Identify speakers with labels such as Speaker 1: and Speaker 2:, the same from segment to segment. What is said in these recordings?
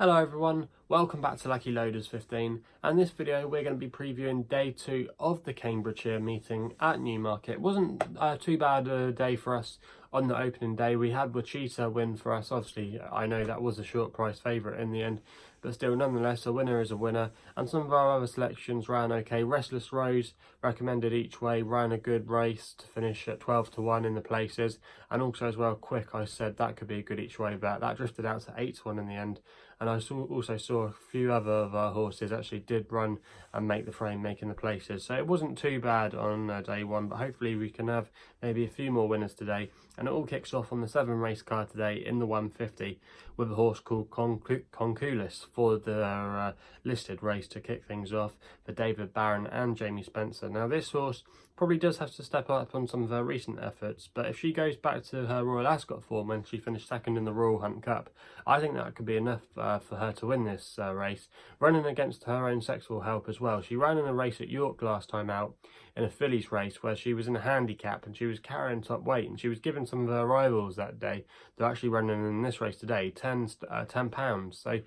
Speaker 1: Hello everyone, welcome back to Lucky Loaders 15, and this video we're going to be previewing day 2 of the Cambridgeshire meeting at Newmarket. It wasn't too bad a day for us on the opening day. We had Wachita win for us. Obviously I know that was a short price favourite in the end, but still nonetheless a winner is a winner, and some of our other selections ran okay. Restless Rose recommended each way, ran a good race to finish at 12 to 1 in the places, and also as well Quick, I said that could be a good each way bet. That drifted out to 8 to 1 in the end. And I also saw a few other of our horses actually did run and make the frame, making the places. So it wasn't too bad on day 1, but hopefully we can have maybe a few more winners today. And it all kicks off on the 7 race card today in the 150 with a horse called Clon Coulis for the listed race to kick things off for David Barron and Jamie Spencer. Now this horse probably does have to step up on some of her recent efforts, but if she goes back to her Royal Ascot form when she finished second in the Royal Hunt Cup, I think that could be enough for her to win this race. Running against her own sex will help as well. She ran in a race at York last time out in a fillies race where she was in a handicap and she was carrying top weight, and she was given some of her rivals that day. They're actually running in this race today £10. So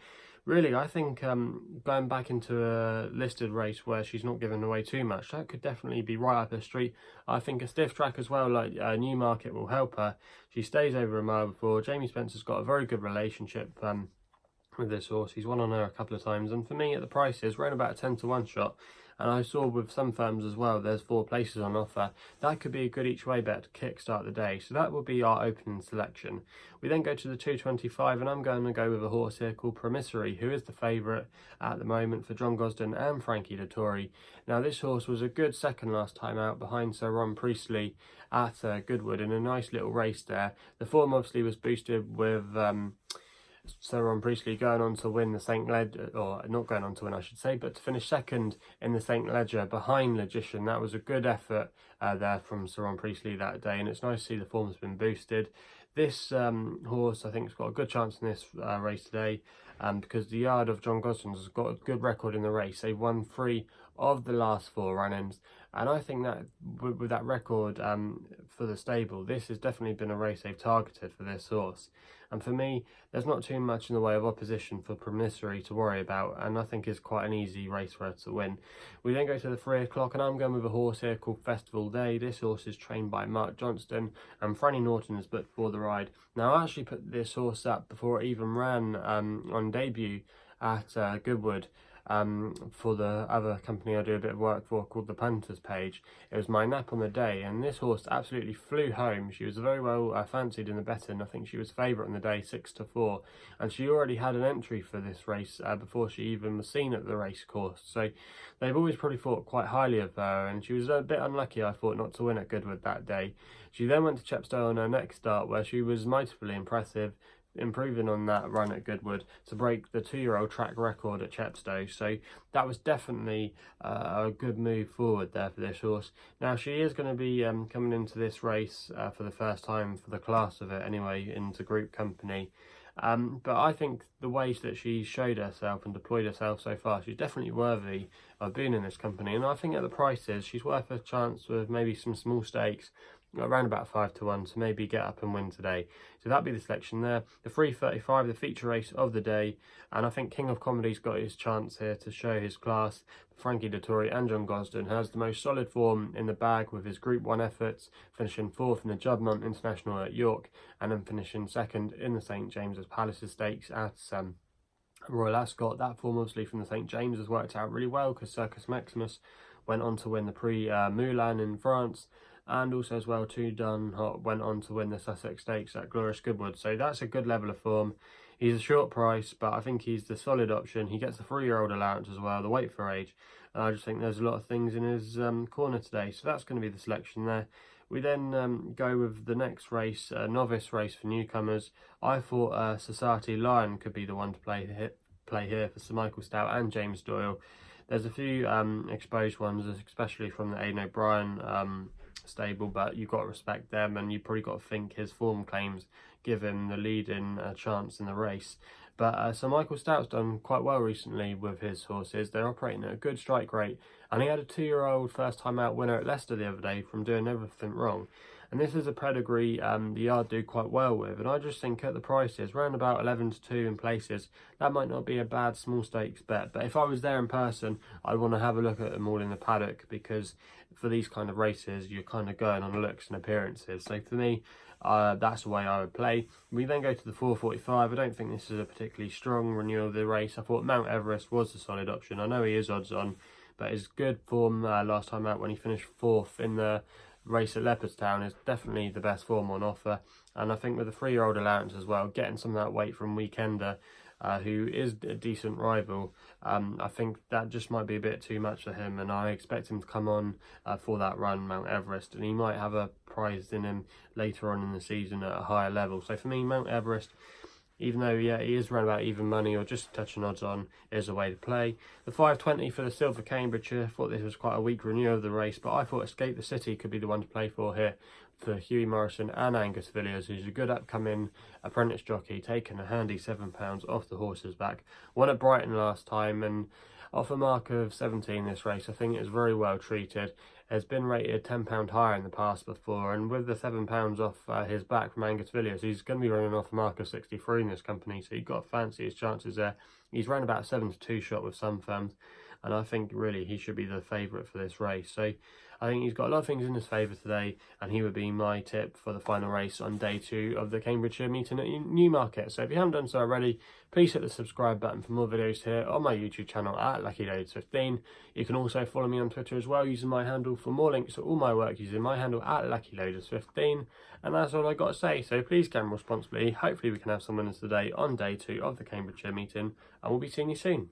Speaker 1: really, I think going back into a listed race where she's not giving away too much, that could definitely be right up her street. I think a stiff track as well, like Newmarket, will help her. She stays over a mile before. Jamie Spencer's got a very good relationship with this horse. He's won on her a couple of times, and for me at the prices, we're in about a 10 to 1 shot. And I saw with some firms as well, there's 4 places on offer. That could be a good each way bet to kickstart the day. So that will be our opening selection. We then go to the 225, and I'm going to go with a horse here called Promissory, who is the favourite at the moment for John Gosden and Frankie Dettori. Now this horse was a good second last time out behind Sir Ron Priestley at Goodwood in a nice little race there. The form obviously was boosted with Sir Ron Priestley going on to win the St. Ledger, or not going on to win I should say, but to finish second in the St. Ledger behind Logician. That was a good effort there from Sir Ron Priestley that day, and it's nice to see the form's been boosted. This horse I think has got a good chance in this race today, because the yard of John Gosden has got a good record in the race. They've won 3 of the last 4 run-ins, and I think that with that record for the stable, this has definitely been a race they've targeted for this horse. And for me, there's not too much in the way of opposition for Promissory to worry about, and I think it's quite an easy race for her to win. We then go to the 3 o'clock, and I'm going with a horse here called Festival Day. This horse is trained by Mark Johnston, and Franny Norton is booked for the ride. Now I actually put this horse up before it even ran on debut at Goodwood. For the other company I do a bit of work for called the Punters page. It was my nap on the day, and this horse absolutely flew home. She was very well fancied in the betting. I think she was favourite on the day 6 to 4, and she already had an entry for this race before she even was seen at the race course. So they've always probably thought quite highly of her, and she was a bit unlucky, I thought, not to win at Goodwood that day. She then went to Chepstow on her next start, where she was mightily impressive, improving on that run at Goodwood to break the 2-year-old track record at Chepstow. So that was definitely a good move forward there for this horse. Now she is going to be coming into this race for the first time for the class of it anyway, into group company. But I think the ways that she showed herself and deployed herself so far, she's definitely worthy of being in this company. And I think at the prices, she's worth a chance with maybe some small stakes, around about 5 to 1, to maybe get up and win today. So that'd be the selection there. The 335, the feature race of the day, and I think King of Comedy's got his chance here to show his class. Frankie Dettori and John Gosden has the most solid form in the bag with his Group 1 efforts, finishing 4th in the Juddmonte International at York, and then finishing 2nd in the St James's Palace Stakes at Royal Ascot. That form obviously from the St James has worked out really well, because Circus Maximus went on to win the Prix Moulin in France, and also as well Two Dun went on to win the Sussex Stakes at Glorious Goodwood. So that's a good level of form. He's a short price, but I think he's the solid option. He gets the 3-year-old allowance as well, the weight for age, and I just think there's a lot of things in his corner today. So that's going to be the selection there. We then go with the next race, a novice race for newcomers. I thought Society Lion could be the one to play here for Sir Michael Stout and James Doyle. There's a few exposed ones, especially from the Aidan O'Brien stable, but you've got to respect them, and you've probably got to think his form claims give him the lead in chance in the race. But Sir Michael Stout's done quite well recently with his horses. They're operating at a good strike rate, and he had a 2-year-old first time out winner at Leicester the other day from doing everything wrong. And this is a pedigree the yard do quite well with, and I just think at the prices, round about 11 to 2 in places, that might not be a bad small stakes bet. But if I was there in person, I'd want to have a look at them all in the paddock, because for these kind of races, you're kind of going on looks and appearances. So for me, that's the way I would play. We then go to the 4:45. I don't think this is a particularly strong renewal of the race. I thought Mount Everest was a solid option. I know he is odds on, but his good form last time out when he finished 4th in the race at Leopardstown is definitely the best form on offer. And I think with the 3-year-old allowance as well, getting some of that weight from Weekender, who is a decent rival, I think that just might be a bit too much for him, and I expect him to come on for that run, Mount Everest, and he might have a prize in him later on in the season at a higher level. So for me, Mount Everest, even though he is around about even money or just touching odds on, is a way to play. The 5:20 for the Silver Cambridgeshire, thought this was quite a weak renewal of the race, but I thought Escape the City could be the one to play for here, for Hughie Morrison and Angus Villiers, who's a good upcoming apprentice jockey, taking a handy £7 off the horse's back. Won at Brighton last time, and off a mark of 17 this race, I think it was very well treated. Has been rated £10 higher in the past before, and with the £7 off his back from Angus Villiers, he's going to be running off a mark of 63 in this company, so you've got to fancy his chances there. He's ran about 7 to 2 shot with some firms, and I think really he should be the favourite for this race. So I think he's got a lot of things in his favour today, and he would be my tip for the final race on day 2 of the Cambridgeshire meeting at Newmarket. So if you haven't done so already, please hit the subscribe button for more videos here on my YouTube channel at LuckyLoads15. You can also follow me on Twitter as well using my handle. For more links to all my work using my handle at LuckyLoads15. And that's all I got to say, so please gamble responsibly. Hopefully we can have some winners today on day 2 of the Cambridgeshire meeting, and we'll be seeing you soon.